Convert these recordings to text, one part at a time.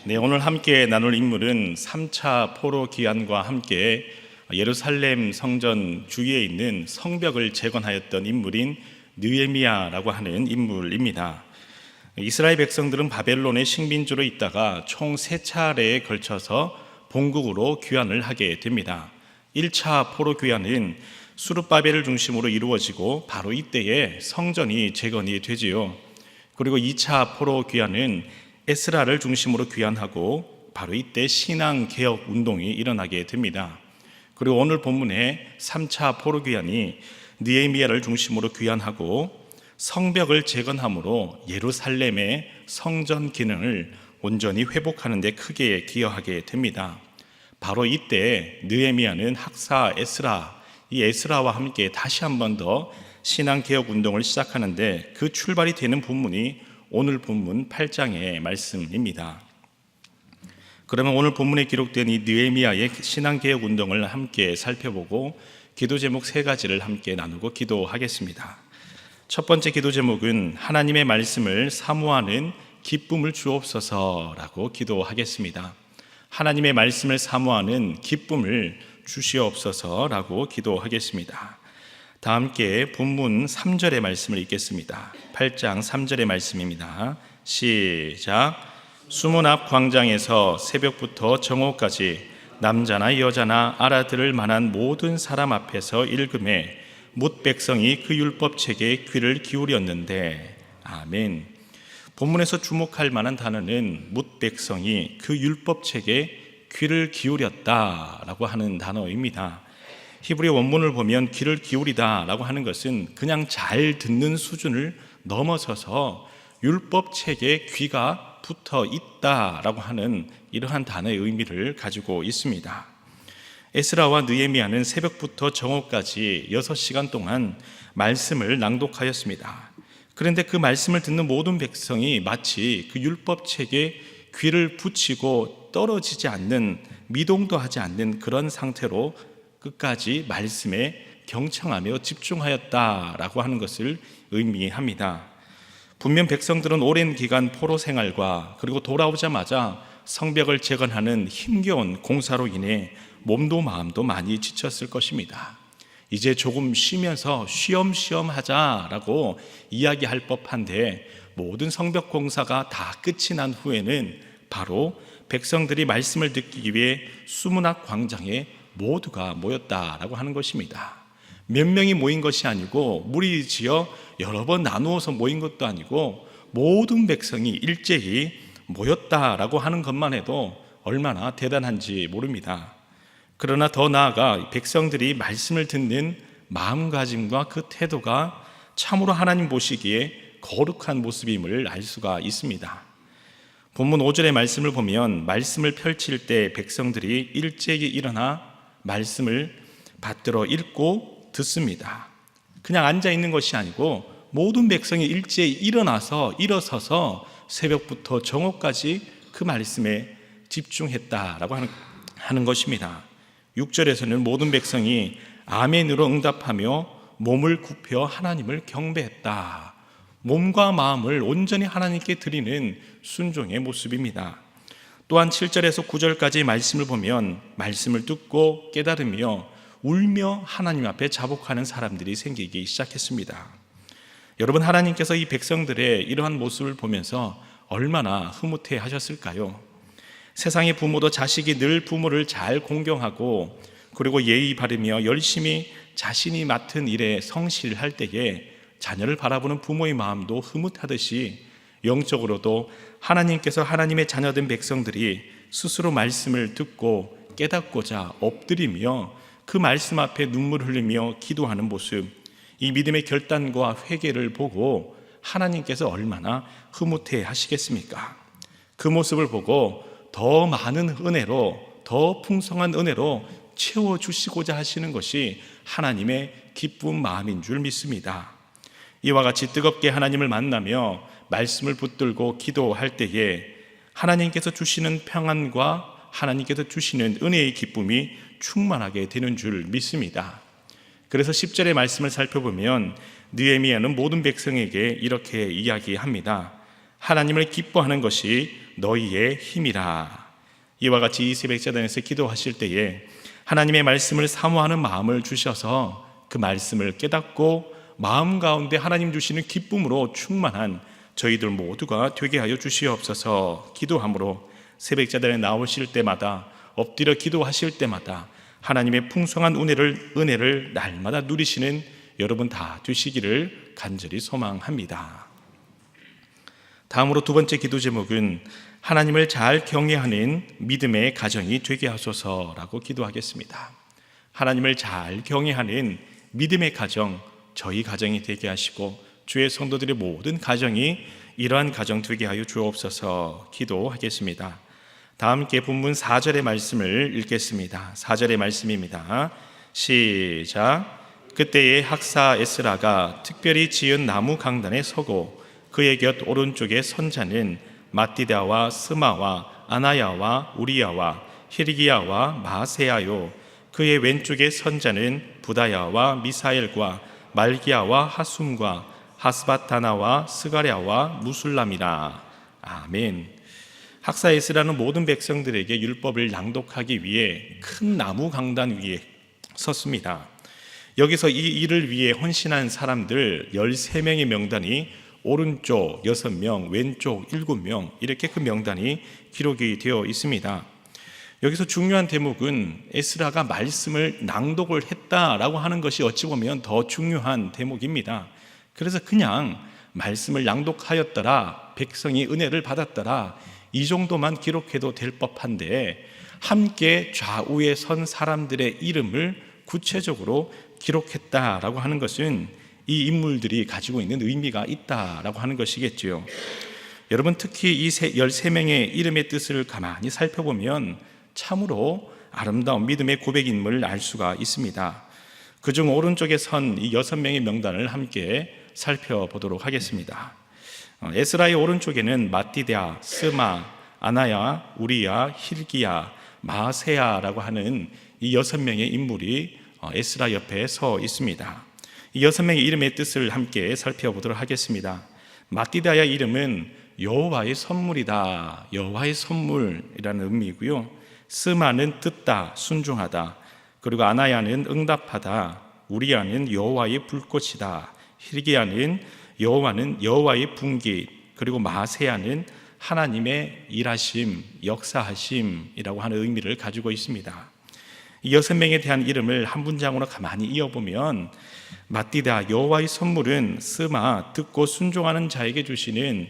네, 오늘 함께 나눌 인물은 3차 포로 기한과 함께 예루살렘 성전 주위에 있는 성벽을 재건하였던 인물인 느헤미야라고 하는 인물입니다. 이스라엘 백성들은 바벨론의 식민지로 있다가 총 3차례에 걸쳐서 본국으로 귀환을 하게 됩니다. 1차 포로 귀환은 수르바벨을 중심으로 이루어지고 바로 이때에 성전이 재건이 되지요. 그리고 2차 포로 귀환은 에스라를 중심으로 귀환하고 바로 이때 신앙개혁 운동이 일어나게 됩니다. 그리고 오늘 본문의 3차 포로 귀환이 느헤미야를 중심으로 귀환하고 성벽을 재건함으로 예루살렘의 성전 기능을 온전히 회복하는 데 크게 기여하게 됩니다. 바로 이때 느헤미야는 학사 에스라, 이 에스라와 함께 다시 한 번 더 신앙개혁 운동을 시작하는데 그 출발이 되는 본문이 오늘 본문 8장의 말씀입니다. 그러면 오늘 본문에 기록된 이 느헤미야의 신앙개혁 운동을 함께 살펴보고 기도 제목 3가지를 함께 나누고 기도하겠습니다. 첫 번째 기도 제목은 하나님의 말씀을 사모하는 기쁨을 주옵소서라고 기도하겠습니다. 하나님의 말씀을 사모하는 기쁨을 주시옵소서라고 기도하겠습니다. 다 함께 본문 3절의 말씀을 읽겠습니다. 8장 3절의 말씀입니다. 시작. 수문 앞 광장에서 새벽부터 정오까지 남자나 여자나 알아들을 만한 모든 사람 앞에서 읽음에 뭇 백성이 그 율법책에 귀를 기울였는데. 아멘. 본문에서 주목할 만한 단어는 뭇 백성이 그 율법책에 귀를 기울였다라고 하는 단어입니다. 히브리 원문을 보면 귀를 기울이다 라고 하는 것은 그냥 잘 듣는 수준을 넘어서서 율법책에 귀가 붙어 있다 라고 하는 이러한 단어의 의미를 가지고 있습니다. 에스라와 느헤미야는 새벽부터 정오까지 6시간 동안 말씀을 낭독하였습니다. 그런데 그 말씀을 듣는 모든 백성이 마치 그 율법책에 귀를 붙이고 떨어지지 않는, 미동도 하지 않는 그런 상태로 끝까지 말씀에 경청하며 집중하였다라고 하는 것을 의미합니다. 분명 백성들은 오랜 기간 포로 생활과 그리고 돌아오자마자 성벽을 재건하는 힘겨운 공사로 인해 몸도 마음도 많이 지쳤을 것입니다. 이제 조금 쉬면서 쉬엄쉬엄 하자라고 이야기할 법한데 모든 성벽 공사가 다 끝이 난 후에는 바로 백성들이 말씀을 듣기 위해 수문 앞 광장에 모두가 모였다라고 하는 것입니다. 몇 명이 모인 것이 아니고 무리지어 여러 번 나누어서 모인 것도 아니고 모든 백성이 일제히 모였다라고 하는 것만 해도 얼마나 대단한지 모릅니다. 그러나 더 나아가 백성들이 말씀을 듣는 마음가짐과 그 태도가 참으로 하나님 보시기에 거룩한 모습임을 알 수가 있습니다. 본문 5절의 말씀을 보면 말씀을 펼칠 때 백성들이 일제히 일어나 말씀을 받들어 읽고 듣습니다. 그냥 앉아 있는 것이 아니고 모든 백성이 일제히 일어서서 새벽부터 정오까지 그 말씀에 집중했다라고 하는 것입니다. 6절에서는 모든 백성이 아멘으로 응답하며 몸을 굽혀 하나님을 경배했다. 몸과 마음을 온전히 하나님께 드리는 순종의 모습입니다. 또한 7절에서 9절까지의 말씀을 보면 말씀을 듣고 깨달으며 울며 하나님 앞에 자복하는 사람들이 생기기 시작했습니다. 여러분, 하나님께서 이 백성들의 이러한 모습을 보면서 얼마나 흐뭇해 하셨을까요? 세상의 부모도 자식이 늘 부모를 잘 공경하고 그리고 예의 바르며 열심히 자신이 맡은 일에 성실할 때에 자녀를 바라보는 부모의 마음도 흐뭇하듯이 영적으로도 하나님께서 하나님의 자녀된 백성들이 스스로 말씀을 듣고 깨닫고자 엎드리며 그 말씀 앞에 눈물 흘리며 기도하는 모습, 이 믿음의 결단과 회개를 보고 하나님께서 얼마나 흐뭇해 하시겠습니까? 그 모습을 보고 더 많은 은혜로, 더 풍성한 은혜로 채워주시고자 하시는 것이 하나님의 기쁜 마음인 줄 믿습니다. 이와 같이 뜨겁게 하나님을 만나며 말씀을 붙들고 기도할 때에 하나님께서 주시는 평안과 하나님께서 주시는 은혜의 기쁨이 충만하게 되는 줄 믿습니다. 그래서 10절의 말씀을 살펴보면 느헤미야는 모든 백성에게 이렇게 이야기합니다. 하나님을 기뻐하는 것이 너희의 힘이라. 이와 같이 이 새벽자단에서 기도하실 때에 하나님의 말씀을 사모하는 마음을 주셔서 그 말씀을 깨닫고 마음 가운데 하나님 주시는 기쁨으로 충만한 저희들 모두가 되게 하여 주시옵소서. 기도함으로 새벽자단에 나오실 때마다 엎드려 기도하실 때마다 하나님의 풍성한 은혜를 날마다 누리시는 여러분 다 되시기를 간절히 소망합니다. 다음으로 두 번째 기도 제목은 하나님을 잘 경외하는 믿음의 가정이 되게 하소서라고 기도하겠습니다. 하나님을 잘 경외하는 믿음의 가정, 저희 가정이 되게 하시고 주의 성도들의 모든 가정이 이러한 가정 되게 하여 주옵소서. 기도하겠습니다. 다 함께 본문 4절의 말씀을 읽겠습니다. 4절의 말씀입니다. 시작. 그때에 학사 에스라가 특별히 지은 나무 강단에 서고 그의 곁 오른쪽에 선자는 마띠다와 스마와 아나야와 우리야와 히르기야와 마세야요, 그의 왼쪽에 선자는 부다야와 미사엘과 말기야와 하숨과 하스바타나와 스가랴와 무술람이라. 아멘. 학사 에스라는 모든 백성들에게 율법을 낭독하기 위해 큰 나무 강단 위에 섰습니다. 여기서 이 일을 위해 헌신한 사람들 13명의 명단이 오른쪽 6명, 왼쪽 7명, 이렇게 그 명단이 기록이 되어 있습니다. 여기서 중요한 대목은 에스라가 말씀을 낭독을 했다라고 하는 것이 어찌 보면 더 중요한 대목입니다. 그래서 그냥 말씀을 낭독하였더라, 백성이 은혜를 받았더라, 이 정도만 기록해도 될 법한데 함께 좌우에 선 사람들의 이름을 구체적으로 기록했다라고 하는 것은 이 인물들이 가지고 있는 의미가 있다라고 하는 것이겠지요. 여러분, 특히 이 13명의 이름의 뜻을 가만히 살펴보면 참으로 아름다운 믿음의 고백임을 알 수가 있습니다. 그중 오른쪽에 선 이 6명의 명단을 함께 살펴보도록 하겠습니다. 에스라의 오른쪽에는 마띠다, 스마, 아나야, 우리야, 힐기야, 마세야라고 하는 이 6명의 인물이 에스라 옆에 서 있습니다. 이 6명의 이름의 뜻을 함께 살펴보도록 하겠습니다. 마띠다의 이름은 여호와의 선물이다, 여호와의 선물이라는 의미이고요. 스마는 듣다, 순종하다. 그리고 아나야는 응답하다. 우리야는 여호와의 불꽃이다. 힐기야는 여호와의 분깃. 그리고 마세야는 하나님의 일하심, 역사하심이라고 하는 의미를 가지고 있습니다. 이 6명에 대한 이름을 한 문장으로 가만히 이어보면 마띠다, 여호와의 선물은 스마, 듣고 순종하는 자에게 주시는,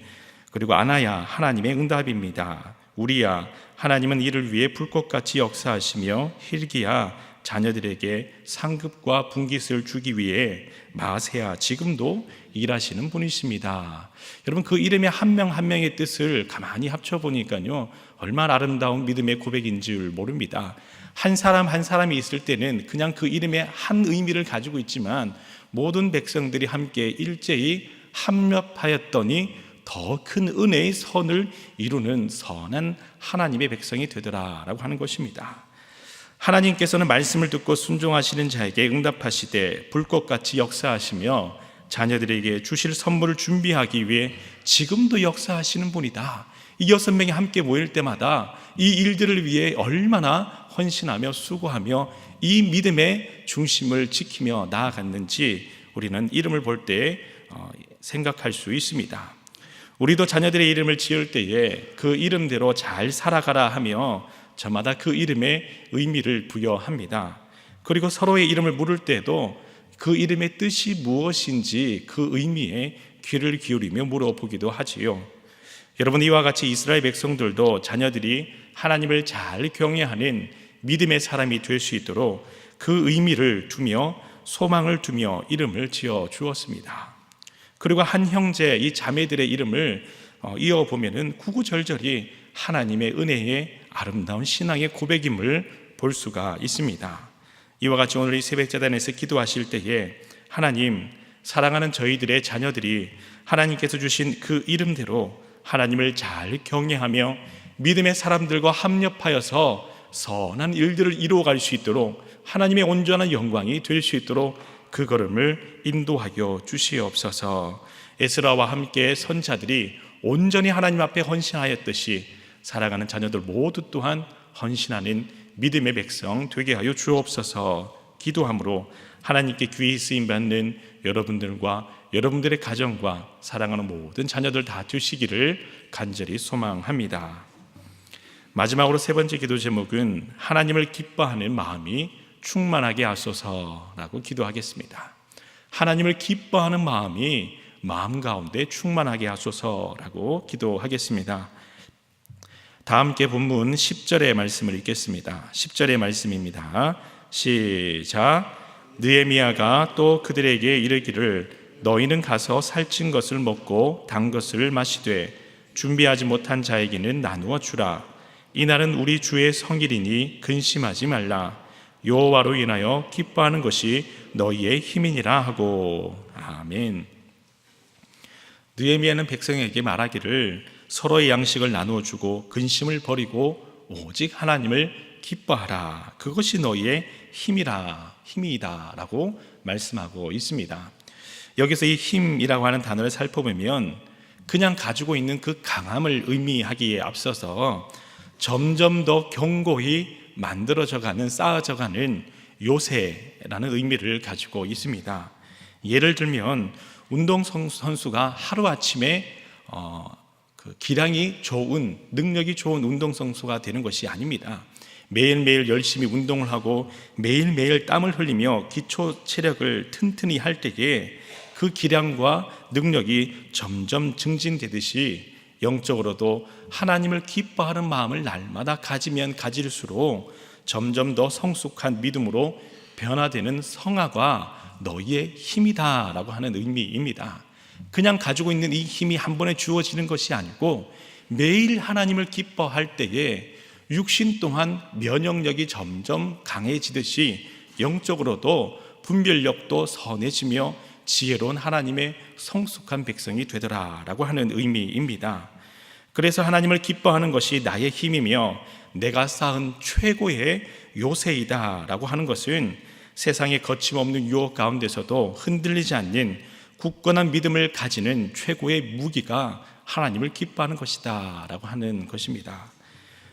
그리고 아나야, 하나님의 응답입니다. 우리야, 하나님은 이를 위해 불꽃같이 역사하시며, 힐기야, 자녀들에게 상급과 분깃을 주기 위해, 마세야, 지금도 일하시는 분이십니다. 여러분, 그 이름의 한 명 한 명의 뜻을 가만히 합쳐보니까요, 얼마나 아름다운 믿음의 고백인 줄 모릅니다. 한 사람 한 사람이 있을 때는 그냥 그 이름의 한 의미를 가지고 있지만 모든 백성들이 함께 일제히 합력하였더니 더 큰 은혜의 선을 이루는 선한 하나님의 백성이 되더라라고 하는 것입니다. 하나님께서는 말씀을 듣고 순종하시는 자에게 응답하시되 불꽃같이 역사하시며 자녀들에게 주실 선물을 준비하기 위해 지금도 역사하시는 분이다. 이 6명이 함께 모일 때마다 이 일들을 위해 얼마나 헌신하며 수고하며 이 믿음의 중심을 지키며 나아갔는지 우리는 이름을 볼 때 생각할 수 있습니다. 우리도 자녀들의 이름을 지을 때에 그 이름대로 잘 살아가라 하며 저마다 그 이름의 의미를 부여합니다. 그리고 서로의 이름을 물을 때도 그 이름의 뜻이 무엇인지 그 의미에 귀를 기울이며 물어보기도 하지요. 여러분, 이와 같이 이스라엘 백성들도 자녀들이 하나님을 잘 경외하는 믿음의 사람이 될 수 있도록 그 의미를 두며 소망을 두며 이름을 지어 주었습니다. 그리고 한 형제, 이 자매들의 이름을 이어보면은 구구절절히 하나님의 은혜의 아름다운 신앙의 고백임을 볼 수가 있습니다. 이와 같이 오늘 이 새벽자단에서 기도하실 때에 하나님, 사랑하는 저희들의 자녀들이 하나님께서 주신 그 이름대로 하나님을 잘 경외하며 믿음의 사람들과 합력하여서 선한 일들을 이루어갈 수 있도록 하나님의 온전한 영광이 될 수 있도록 그 걸음을 인도하여 주시옵소서. 에스라와 함께 선자들이 온전히 하나님 앞에 헌신하였듯이 사랑하는 자녀들 모두 또한 헌신하는 믿음의 백성 되게 하여 주옵소서. 기도함으로 하나님께 귀히 쓰임받는 여러분들과 여러분들의 가정과 사랑하는 모든 자녀들 다 되시기를 간절히 소망합니다. 마지막으로 세 번째 기도 제목은 하나님을 기뻐하는 마음이 충만하게 하소서라고 기도하겠습니다. 하나님을 기뻐하는 마음이 마음 가운데 충만하게 하소서라고 기도하겠습니다. 다 함께 본문 10절의 말씀을 읽겠습니다. 10절의 말씀입니다. 시작. 느헤미야가 또 그들에게 이르기를 너희는 가서 살찐 것을 먹고 단 것을 마시되 준비하지 못한 자에게는 나누어 주라. 이날은 우리 주의 성일이니 근심하지 말라. 여호와로 인하여 기뻐하는 것이 너희의 힘이니라 하고. 아멘. 느헤미야는 백성에게 말하기를 서로의 양식을 나누어 주고 근심을 버리고 오직 하나님을 기뻐하라. 그것이 너희의 힘이다 라고 말씀하고 있습니다. 여기서 이 힘이라고 하는 단어를 살펴보면 그냥 가지고 있는 그 강함을 의미하기에 앞서서 점점 더 견고히 만들어져가는, 쌓아져가는 요새라는 의미를 가지고 있습니다. 예를 들면 운동선수가 하루아침에 기량이 좋은, 능력이 좋은 운동선수가 되는 것이 아닙니다. 매일매일 열심히 운동을 하고 매일매일 땀을 흘리며 기초 체력을 튼튼히 할 때에 그 기량과 능력이 점점 증진되듯이 영적으로도 하나님을 기뻐하는 마음을 날마다 가지면 가질수록 점점 더 성숙한 믿음으로 변화되는 성화가 너희의 힘이다 라고 하는 의미입니다. 그냥 가지고 있는 이 힘이 한 번에 주어지는 것이 아니고 매일 하나님을 기뻐할 때에 육신 또한 면역력이 점점 강해지듯이 영적으로도 분별력도 선해지며 지혜로운 하나님의 성숙한 백성이 되더라라고 하는 의미입니다. 그래서 하나님을 기뻐하는 것이 나의 힘이며 내가 쌓은 최고의 요새이다라고 하는 것은 세상의 거침없는 유혹 가운데서도 흔들리지 않는 굳건한 믿음을 가지는 최고의 무기가 하나님을 기뻐하는 것이다 라고 하는 것입니다.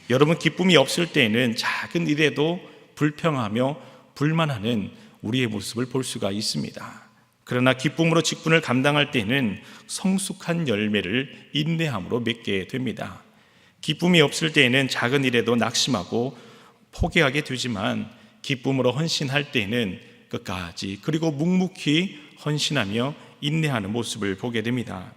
여러분, 기쁨이 없을 때에는 작은 일에도 불평하며 불만하는 우리의 모습을 볼 수가 있습니다. 그러나 기쁨으로 직분을 감당할 때에는 성숙한 열매를 인내함으로 맺게 됩니다. 기쁨이 없을 때에는 작은 일에도 낙심하고 포기하게 되지만 기쁨으로 헌신할 때에는 끝까지 그리고 묵묵히 헌신하며 인내하는 모습을 보게 됩니다.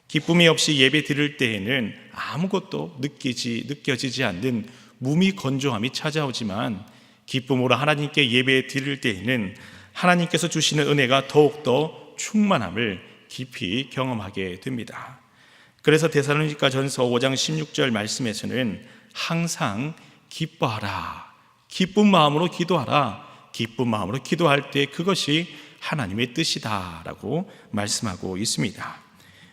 기쁨이 없이 예배 드릴 때에는 아무것도 느껴지지 않는 무미건조함이 찾아오지만 기쁨으로 하나님께 예배 드릴 때에는 하나님께서 주시는 은혜가 더욱더 충만함을 깊이 경험하게 됩니다. 그래서 데살로니가전서 5장 16절 말씀에서는 항상 기뻐하라, 기쁜 마음으로 기도하라, 기쁜 마음으로 기도할 때 그것이 하나님의 뜻이다 라고 말씀하고 있습니다.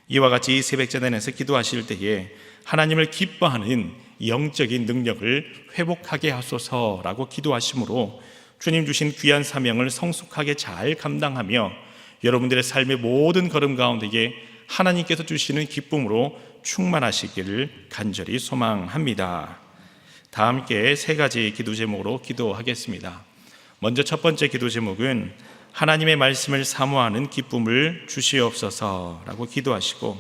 이와 같이 새벽재단에서 기도하실 때에 하나님을 기뻐하는 영적인 능력을 회복하게 하소서라고 기도하심으로 주님 주신 귀한 사명을 성숙하게 잘 감당하며 여러분들의 삶의 모든 걸음 가운데에 하나님께서 주시는 기쁨으로 충만하시기를 간절히 소망합니다. 다 함께 세 가지 기도 제목으로 기도하겠습니다. 먼저 첫 번째 기도 제목은 하나님의 말씀을 사모하는 기쁨을 주시옵소서라고 기도하시고,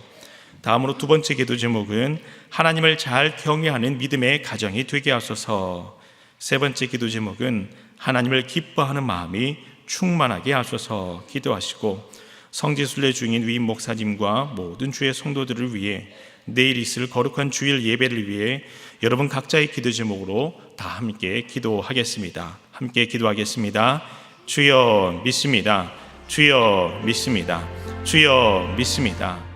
다음으로 두 번째 기도 제목은 하나님을 잘 경외하는 믿음의 가정이 되게 하소서, 세 번째 기도 제목은 하나님을 기뻐하는 마음이 충만하게 하소서 기도하시고, 성지순례 중인 위임 목사님과 모든 주의 성도들을 위해 내일 있을 거룩한 주일 예배를 위해 여러분 각자의 기도 제목으로 다 함께 기도하겠습니다. 함께 기도하겠습니다. 주여 믿습니다. 주여 믿습니다. 주여 믿습니다.